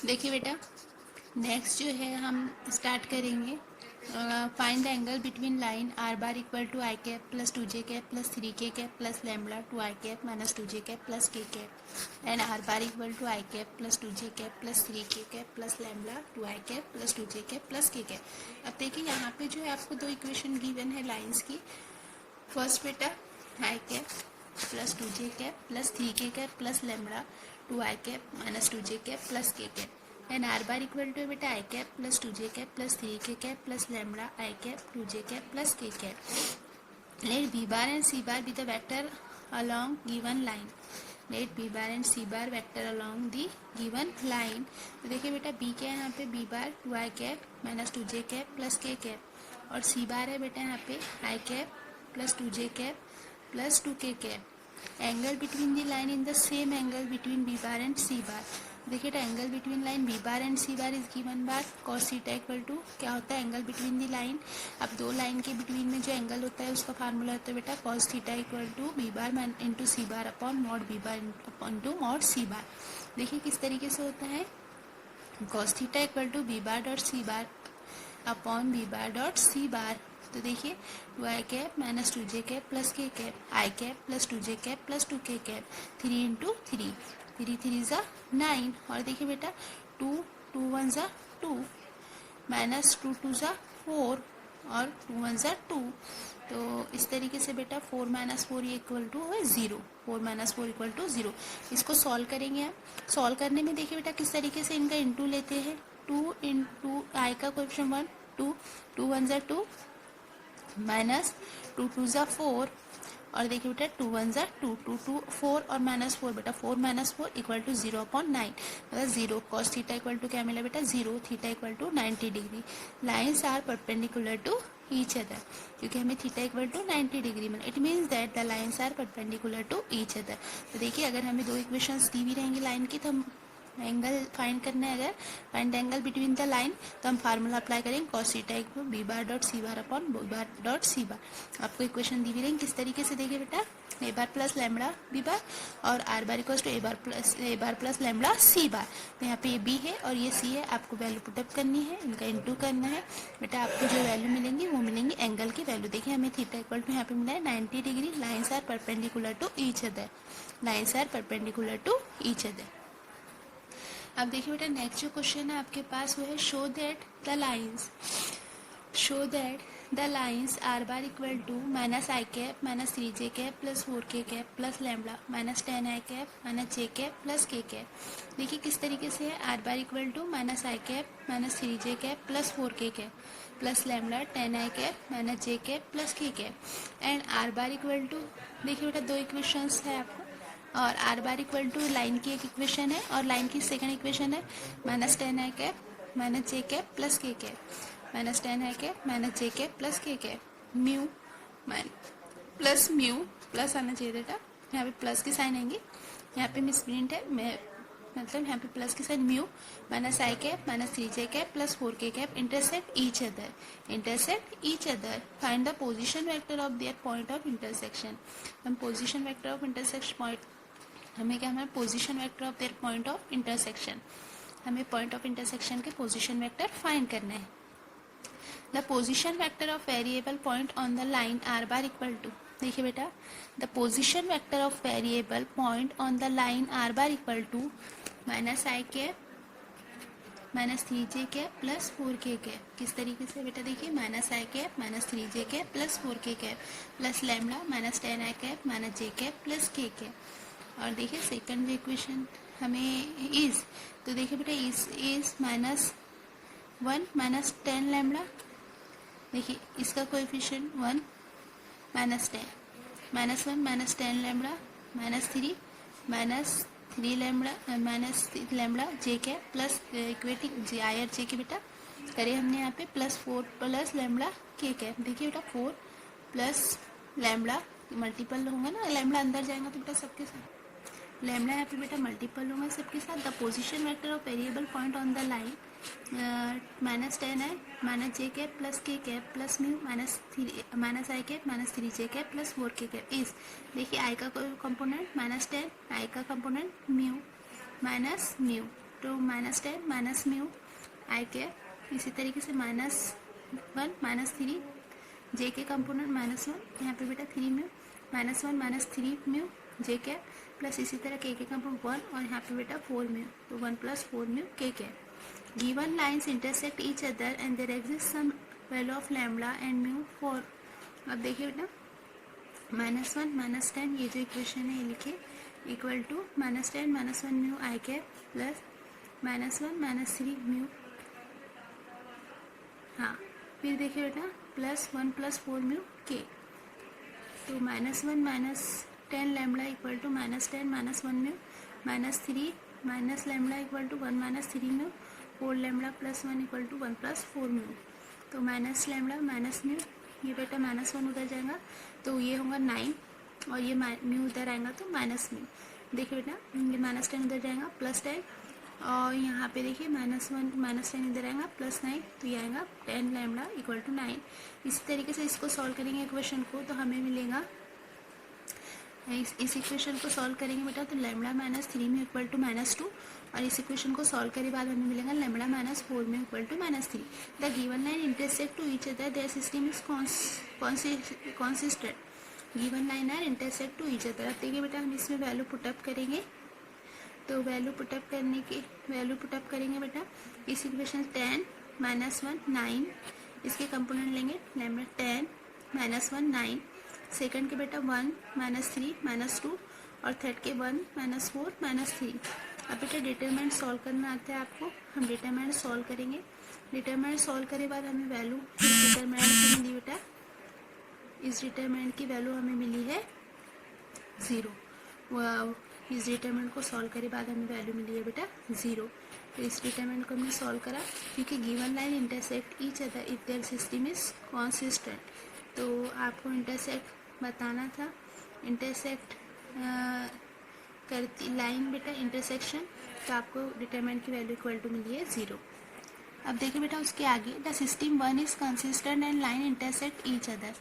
देखिए बेटा, नेक्स्ट जो है हम स्टार्ट करेंगे find the angle between line are bar equal to I cap plus two J cap plus three के कैप प्लस लैम्बडा टू आई cap minus two जे cap plus के cap and are bar equal to I cap plus two J cap plus three के cap plus lambda two आई cap plus two जे cap plus के cap. अब देखिए यहाँ पे जो है आपको दो इक्वेशन गिवन है लाइन्स की। फर्स्ट बेटा I cap plus two J cap plus three के कैप प्लस लैम्बडा टू आई कैप माइनस टू जे कैप प्लस के cap and are bar equal to बेटा I cap plus two J cap plus three के cap plus lambda I cap two J cap plus के cap. Let B bar and C bar be the vector along given line। Let B bar and C bar vector along the given line. तो देखिए बेटा B क्या है यहाँ पे, B bar two आई cap minus two जे cap plus के cap और C bar है बेटा यहाँ पे I cap plus two J cap plus two K cap. Angle between the line in the same angle between B bar and C bar. देखिए angle between line B bar and C bar is given bar cos theta equal to क्या होता है angle between the line. अब दो line के between में जो angle होता है उसका फार्मूला होता है बेटा cos theta equal to B bar into C bar upon mod B bar into mod C bar. देखिए किस तरीके से होता है, cos theta equal to B bar dot C bar upon B bar dot C bar. तो देखिए two आई cap minus two जे cap plus के cap I cap plus two J cap plus two K cap three into three, three three ज़ा nine और देखिए बेटा two two one ज़ा two minus two two ज़ा four और two one ज़ा two. तो इस तरीके से बेटा four minus four equal to है zero, four minus four equal to zero. इसको सॉल्व करेंगे हम। सॉल्व करने में देखिए बेटा किस तरीके से इनका इंटू लेते हैं, टू इंटू आई का coefficient one, two two one ज़ा टू माइनस टू टू ज़ा फोर और देखिए बेटा टू वन ज़ा टू, टू टू फोर और माइनस फोर बेटा four minus four equal to zero upon nine मतलब zero. Cos theta equal to क्या मिला बेटा zero, theta equal to 90 degree. Lines are perpendicular to each other क्योंकि हमें theta equal to 90 degree मिला। It means that the lines are perpendicular to each other. तो देखिए अगर हमें दो इक्वेशंस दी हुई रहेंगी लाइन की तो हम एंगल फाइंड करना है, अगर find angle between the line तो हम फार्मूला अप्लाई करेंगे cos theta equal B bar dot C bar upon B bar dot C bar. आपको इक्वेशन दी हुई रहेंगी किस तरीके से, देखिए बेटा A bar plus lambda B bar और are bar equal to A bar plus lambda C bar. तो यहाँ पे ये बी है और ये सी है, आपको वैल्यू पुटअप करनी है, इनका इंटू करना है बेटा। आपको जो वैल्यू मिलेंगी वो मिलेंगी एंगल की वैल्यू। देखिए हमें थीटा इक्वल टू यहाँ पे मिला है 90 degree. Lines are perpendicular to each other, lines are perpendicular to each other. अब देखिए बेटा नेक्स्ट जो क्वेश्चन है आपके पास वो है show that the lines R bar equal to minus I cap minus three J cap plus four K cap plus lambda minus ten I cap minus J cap plus के cap. देखिए किस तरीके से है, R bar equal to minus I cap minus three J cap plus four K cap plus lambda ten I cap minus J cap plus के cap and are bar equal to, देखिए बेटा दो equations है आपको और are bar equal to line की एक equation है और लाइन की सेकंड इक्वेशन है माइनस टेन आई कैप माइनस जे कैप प्लस के कैप माइनस टेन आई कैप माइनस जे कैप प्लस के cap mu plus mu plus आना चाहिए बेटा, यहाँ पे प्लस की साइन आएंगी, यहाँ पे मिस प्रिंट है मैं मतलब यहाँ पे प्लस की sign mu minus I cap minus three J cap plus four K cap intersect each other find the position vector of their point of intersection. हम position vector of intersection point हमें क्या हमारा position vector of their point of intersection, हमें point of intersection के position vector find करना है। The position vector of variable point on the line are bar equal to, देखिए बेटा the position vector of variable point on the line are bar equal to minus I cap minus three J cap plus four K cap. किस तरीके से बेटा, देखिए minus I cap minus three J cap plus four K cap plus lambda minus ten I cap minus J cap plus के cap. और देखिए second जो equation हमें इज, तो देखिए बेटा is minus one minus ten lambda, देखिए इसका coefficient one minus ten minus one minus ten lambda minus three lambda minus lambda J K plus equating J I R J K बेटा करे हमने यहाँ पे plus four plus lambda K cap. देखिए बेटा four plus lambda multiple होगा ना, lambda अंदर जाएगा तो बेटा सबके साथ लैम्बडा यहाँ पे बेटा मल्टीपल होगा सबके साथ। The position vector of variable point on the line minus ten है माइनस जे कैप प्लस के cap plus mu minus I cap minus three J cap plus four K cap is, देखिए आई का कंपोनेंट माइनस टेन, आई का component mu minus mu तो -10 minus mu i cap, इसी तरीके से -1 -3 जे के कंपोनेंट -1, यहाँ पे बेटा 3 म्यू, -1 -3 म्यू जे कैप, प्लस इसी तरह के कंपोनेंट 1 और यहाँ पे बेटा 4 म्यू, तो 1 + 4 mu k cap. Given lines intersect each other and there exist some value of lambda and mu for. अब देखिए बेटा -1 -10 ये जो इक्वेशन है ये लिखिए equal to -10 -1 mu i cap plus -1 -3 mu, हाँ फिर देखिए बेटा +1 + 4 म्यू के, तो -1 -10 lambda equal to -10 -1 mu, -3 minus lambda equal to 1 - 3 mu, 4 lambda + 1 equal to 1 + 4 mu, तो माइनस लैम्बडा माइनस म्यू, ये बेटा -1 उधर जाएगा तो ये होगा 9 और ये म्यू उधर आएगा तो माइनस म्यू। देखिए बेटा ये -10 उधर जाएगा +10 और यहाँ पे देखिए -1 -10 इधर आएगा +9, तो ये आएगा 10 लैम्बडा इक्वल टू 9। इसी तरीके से इसको सॉल्व करेंगे इक्वेशन को तो हमें मिलेगा, इस इक्वेशन को सॉल्व करेंगे बेटा तो लैम्बडा -3 म्यू इक्वल टू -2 और इस इक्वेशन को सॉल्व करे बाद हमें मिलेगा lambda -4 mu equal to -3। The given line intersect to each other there system is consistent. Given line are intersect to each other. अब देखिए बेटा हम इसमें वैल्यू पुटअप करेंगे, तो वैल्यू पुटअप करेंगे बेटा इस इक्वेशन 10 -1 9, इसके कंपोनेंट लेंगे लैम्बडा 10 -1 9, सेकंड के बेटा 1 -3 -2 और थर्ड के 1 -4 -3। अब बेटा डिटरमिनेंट सॉल्व करना आता है आपको, हम डिटरमिनेंट सॉल्व करेंगे। डिटरमिनेंट सॉल्व करे बाद हमें वैल्यू डिटरमिनेंट की मिली बेटा, इस डिटरमिनेंट की वैल्यू हमें मिली है 0। इस डिटरमिनेंट को सॉल्व करे बाद हमें वैल्यू मिली है बेटा 0। तो इस डिटरमिनेंट को हमने सॉल्व करा क्योंकि given line intersect each other if there system is consistent. तो आपको इंटरसेक्ट बताना था, इंटरसेक्ट करती लाइन बेटा इंटरसेक्शन, तो आपको डिटरमिनेंट की वैल्यू इक्वल टू मिली है 0। अब देखिए बेटा उसके आगे the system 1 is consistent and line intersect each other.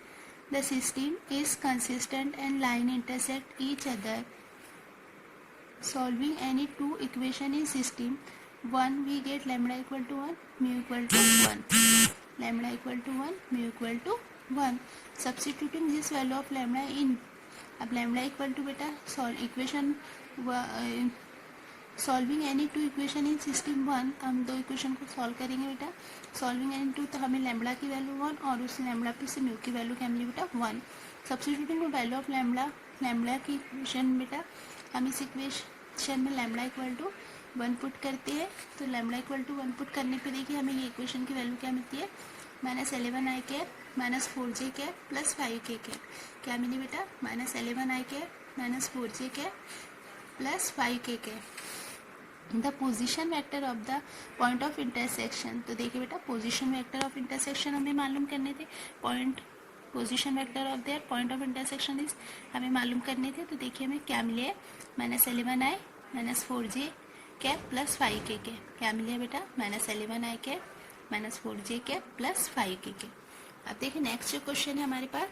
The system is consistent and line intersect each other solving any two equation in system 1 we get lambda equal to 1 mu equal to 1, lambda equal to 1 mu equal to 1, substituting this value of lambda in। अब lambda equal to बेटा equation solving any two equation in system 1, हम दो equation को solve करेंगे बेटा solving any two, तो हमें lambda की वैल्यू 1 और उस लैम्बडा पे से म्यू की वैल्यू क्या मिली बेटा 1। सब्स्टिट्यूटिंग वैल्यू ऑफ लैम्बडा की इक्वेशन बेटा हम इस इक्वेशन में लैम्बडा इक्वल टू 1 पुट करते हैं, तो लैम्बडा इक्वल टू 1 पुट करने पे देखिए हमें ये इक्वेशन की वैल्यू क्या मिलती है -11 आई कैप -4 जे कैप प्लस 5 के कैप, क्या मिली बेटा -11 आई कैप -4 जे कैप प्लस 5 के cap. The position vector of the point of intersection, तो देखिए बेटा पोजिशन वेक्टर ऑफ इंटरसेक्शन हमें मालूम करने थे, position vector of their point of intersection is हमें मालूम करने थे, तो देखिए हमें क्या मिले है -11 आई -4 जे कैप प्लस 5 के कैप, क्या मिले बेटा -11 आई कैप -4 जे कैप प्लस 5 के कैप। अब देखिए नेक्स्ट जो क्वेश्चन है हमारे पास,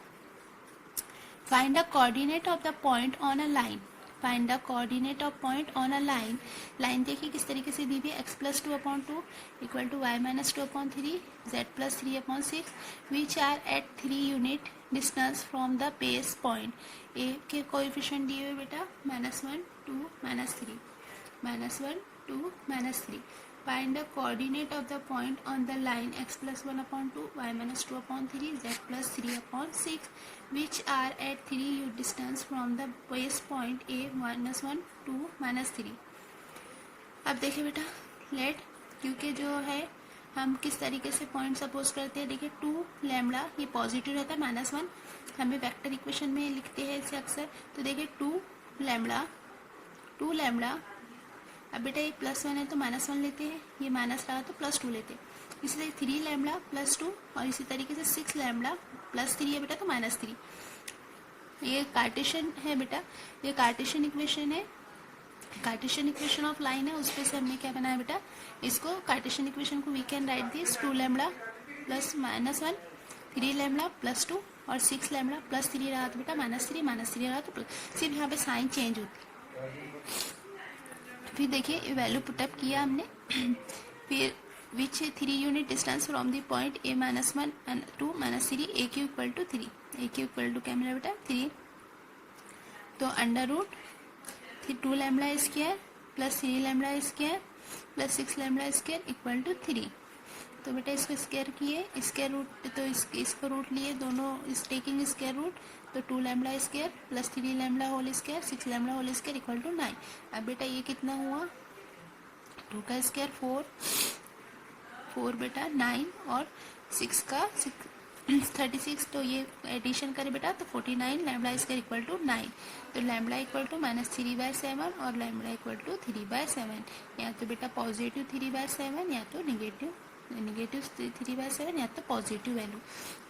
find the coordinate of the point on a line. Find the coordinate of point on a line. Line देखिए किस तरीके से दी हुई है, x + 2/2 equal to y - 2/3 z + 3/6 which are at 3 unit distance from the base point. A के coefficient दिए हुए बेटा -1 2 -3 -1 2 -3। Find the coordinate of the point on the line x + 1/2 y - 2/3 z + 3/6 which are at 3 unit distance from the base point a -1 2 -3। अब देखिए बेटा late, क्योंकि जो है हम किस तरीके से पॉइंट सपोज करते हैं, देखिए 2 लैम्बडा ये पॉजिटिव रहता है -1, हमें वेक्टर इक्वेशन में लिखते हैं इसे अक्सर, तो देखिए 2 लैम्बडा, अब बेटा ये +1 है तो -1 लेते हैं, ये माइनस रहा तो +2 लेते हैं, इसलिए 3 लैम्बडा +2 और इसी तरीके से 6 लैम्बडा +3 है बेटा तो -3। ये कार्टेशियन है बेटा, ये कार्टेशियन इक्वेशन है, कार्टेशियन इक्वेशन ऑफ लाइन है, उस पर से हमने क्या बनाया बेटा, इसको कार्टेशियन इक्वेशन को we can write this 2 lambda plus -1 3 lambda +2 और 6 लैम्बडा +3 रहा तो बेटा -3 रहा तो सिर्फ यहाँ पे साइन चेंज होती। फिर देखिए वैल्यू पुटअप किया हमने फिर which 3 unit distance from the point A -1 two -3 A Q equal to 3, A Q equal to क्या मिला बेटा 3, तो under root 2 lambda square plus 3 lambda square plus 6 lambda square equal to 3। तो बेटा इसको स्क्वायर किए, स्क्वायर रूट तो इसको रूट लिए दोनों, इस टेकिंग स्क्वायर रूट, तो 2 lambda square plus 3 lambda whole square 6 lambda whole square equal to 9। अब बेटा ये कितना हुआ, 2 का स्क्वायर 4 बेटा 9 और 6 का 36, तो ये एडिशन करें बेटा तो 49 लैम्बडा स्क्वायर इक्वल टू 9। तो लैम्बडा इक्वल टू -3/7 और लैम्बडा इक्वल टू 3/7, या तो बेटा पॉजिटिव 3/7 या तो नेगेटिव 3/7 या तो पॉजिटिव वैल्यू।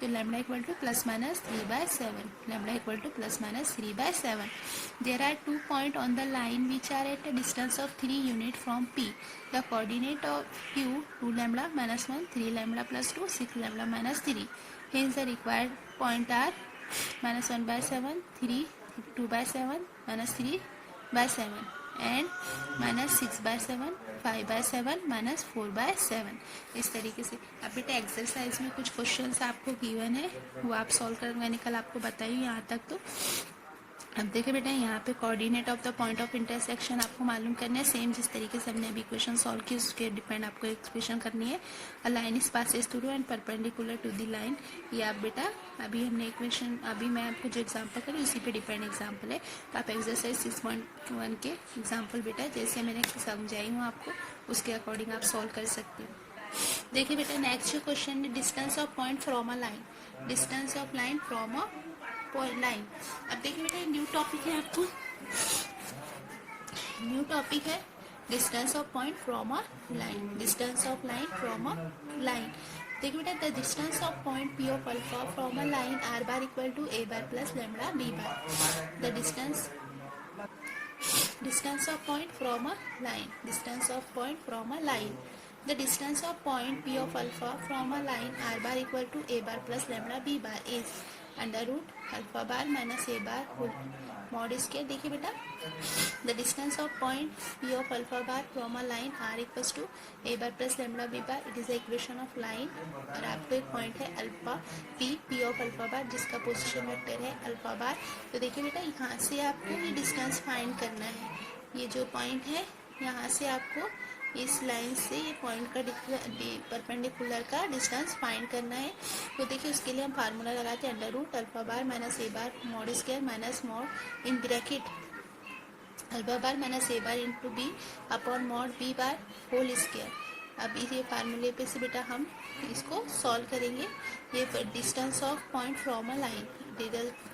तो lambda equal to ±3/7, lambda equal to ±3/7। There are 2 point on the line which are at a distance of 3 unit from P। The coordinate of Q 2 lambda -1, 3 lambda +2, 6 lambda -3। Hence the required point are -1/7, 3, 2/7, -3/7 and -6/7, 5/7, -4/7। इस तरीके से। अब बेटा exercise में कुछ questions आपको given है, वो आप सॉल्व कर, मैंने कल आपको बताई यहाँ तक। तो अब देखिए बेटा यहाँ पे coordinate of the point of intersection आपको मालूम करना है, सेम जिस तरीके से हमने अभी इक्वेशन सॉल्व की उसके डिपेंड आपको इक्वेशन करनी है। A line is passes through and perpendicular to the line. ये आप बेटा अभी हमने इक्वेशन, अभी मैं आपको जो एग्जांपल करी उसी पे डिपेंड एग्जांपल है। तो आप एक्सरसाइज 6.1 के एग्जाम्पल बेटा जैसे मैंने समझाई हूँ आपको उसके अकॉर्डिंग आप सॉल्व कर सकते हो। देखिए बेटा नेक्स्ट जो क्वेश्चन है, distance of point from a line, distance of line from a point line. अब देखिए बेटा न्यू टॉपिक है, आपको न्यू टॉपिक है distance of point from a line, distance of line from a line. देखिए बेटा the distance of point P of alpha from a line R bar equal to A bar plus lambda B bar. The distance of point from a line, distance of point from a line, the distance of point P of alpha from a line R bar equal to A bar plus lambda B bar is under root alpha bar minus A bar whole mod square. देखिए बेटा the distance of point P of alpha bar from a line R equals to A bar plus lambda B bar, it is the equation of line. और आपको एक point है alpha P of alpha bar जिसका position vector है alpha bar. तो देखिए बेटा यहाँ से आपको ये डिस्टेंस फाइंड करना है, ये जो पॉइंट है यहाँ से आपको इस लाइन से ये पॉइंट का परपेंडिकुलर का डिस्टेंस फाइंड करना है। तो देखिए उसके लिए हम फार्मूला लगाते हैं under root alpha bar minus A bar mod square minus mod in bracket alpha bar minus A bar into B upon mod B bar whole square. अब इस फार्मूले पे से बेटा हम इसको सॉल्व करेंगे। ये distance of point from a line,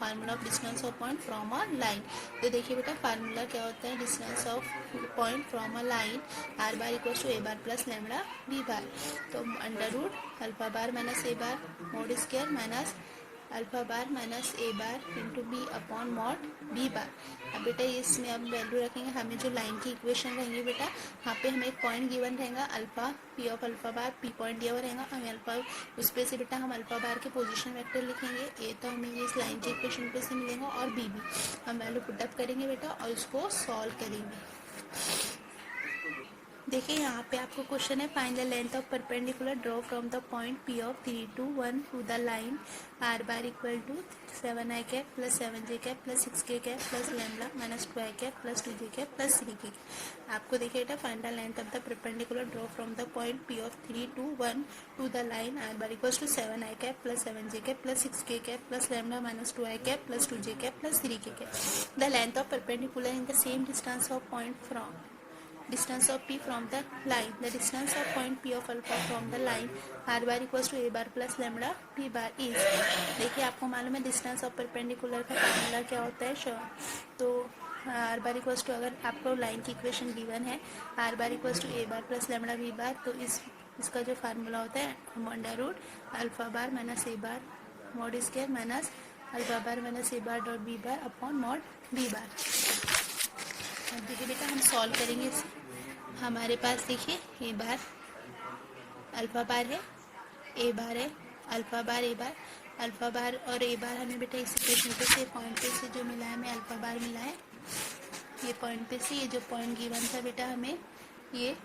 formula of distance of point from a line. तो देखिए बेटा फार्मूला क्या होता है, distance of point from a line are bar equal to A bar plus lambda B bar. तो under root alpha bar minus ए bar mod square minus alpha bar minus ए bar into B upon mod B bar. अब बेटा इसमें अब value रखेंगे, हमें जो line की equation रहेंगी बेटा यहाँ पे हमें एक पॉइंट गिवन रहेगा alpha P of alpha bar, P point दिया हुआ रहेगा, हमें अल्फा उस पे से बेटा हम अल्फा बार के पोजीशन वेक्टर लिखेंगे। ए तो हमें ये इस लाइन की इक्वेशन पे से मिलेगा और बी भी हम वैल्यू पुटअप करेंगे बेटा और उसको सॉल्व करेंगे। देखिए यहाँ पे आपको क्वेश्चन है find the length of perpendicular draw from the point P of 3 to 1 to the line R bar equal to 7i cap plus 7j cap plus 6k cap plus lambda minus 2i cap plus 2j cap plus 3k। आपको देखिए बेटा find the length of the perpendicular draw from the point P of 3 to 1 to the line R bar equal to 7i cap plus 7j cap plus 6k cap plus lambda minus 2i cap plus 2j cap plus 3k cap. The length of perpendicular in the same distance of point from distance of P from the line, the distance of point P of alpha from the line R bar equals to A bar plus lambda B bar is। देखिए आपको मालूम है distance of perpendicular का formula क्या होता है। तो R bar equals to, अगर आपको लाइन की इक्वेशन गिवन है R bar equals to A bar plus lambda B bar, तो इसका जो फार्मूला होता है under root alpha bar minus ए bar mod square minus alpha bar minus ए bar dot B bar upon mod B bar. देखिए बेटा हम solve करेंगे इसे। हमारे पास देखिए ए बार अल्फा बार है, ए बार है, अल्फा बार ए बार, अल्फा बार और ए बार हमें बेटा इस इक्वेशन पे से पॉइंट पे से जो मिला है हमें अल्फा बार मिला है ये पॉइंट पे से ये जो पॉइंट गिवन था बेटा हमें, ये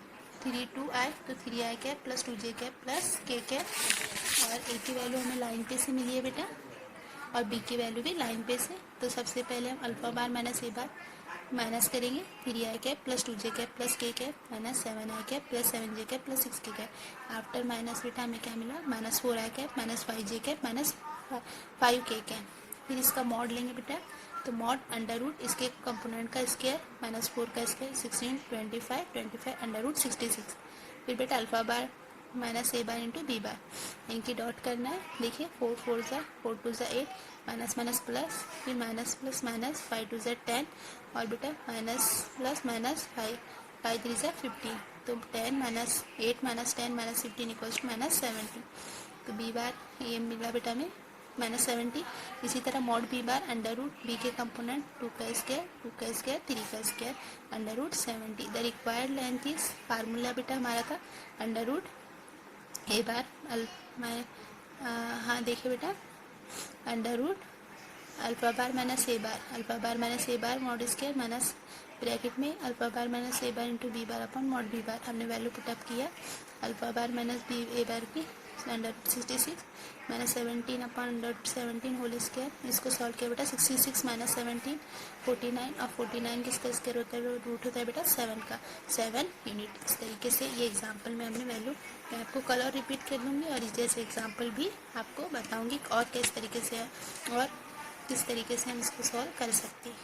3 2 i, तो 3i cap plus 2j cap plus k cap, और a की वैल्यू हमें लाइन पे से मिली है बेटा, और b की वैल्यू भी लाइन पे से। तो सबसे पहले हम alpha bar minus a bar minus करेंगे, 3i cap plus 2j cap plus k cap minus 7i cap plus 7j cap plus 6k cap. After minus बेटा हमें क्या मिला, minus 4i cap minus 5j cap minus 5k cap. फिर इसका mod लेंगे बेटा, तो मॉड अंडर रूट इसके कंपोनेंट का स्क्वायर माइनस 4 का स्क्वायर 16 25 अंडर रूट 66। फिर बेटा alpha bar minus a bar into B bar, इनकी डॉट करना है। देखिए 4 4 ज़ा 4 2 ज़ा 8, माइनस माइनस प्लस, फिर माइनस प्लस माइनस 5 2 ज़ा 10, और बेटा माइनस प्लस माइनस 5 5 3 ज़ा 15। तो 10 minus 8 minus 10 minus 15 equals to minus 70। तो बी बार ये मिला बेटा में माइनस 70। इसी तरह mod B bar under root B के कंपोनेंट 2 का स्क्वायर 3 का square under root 70। The required length is, formula बेटा हमारा था अंडर रूट ए बार हाँ देखिए बेटा, under root alpha bar minus ए bar mod square minus bracket में अल्फा बार माइनस ए bar into B bar upon mod B bar. हमने value put up किया, alpha bar minus b a bar की under 66 minus 17 upon under 17 whole square. इसको solve किया बेटा, 66 minus 17 49, और 49 किसका square होता है, रूट होता है बेटा 7 का, 7 यूनिट। इस तरीके से ये एग्जाम्पल में हमने वैल्यू, मैं आपको कल और रिपीट कर लूँगी और इस जैसे एग्जाम्पल भी आपको बताऊँगी और किस तरीके से हम इसको सॉल्व कर सकते हैं।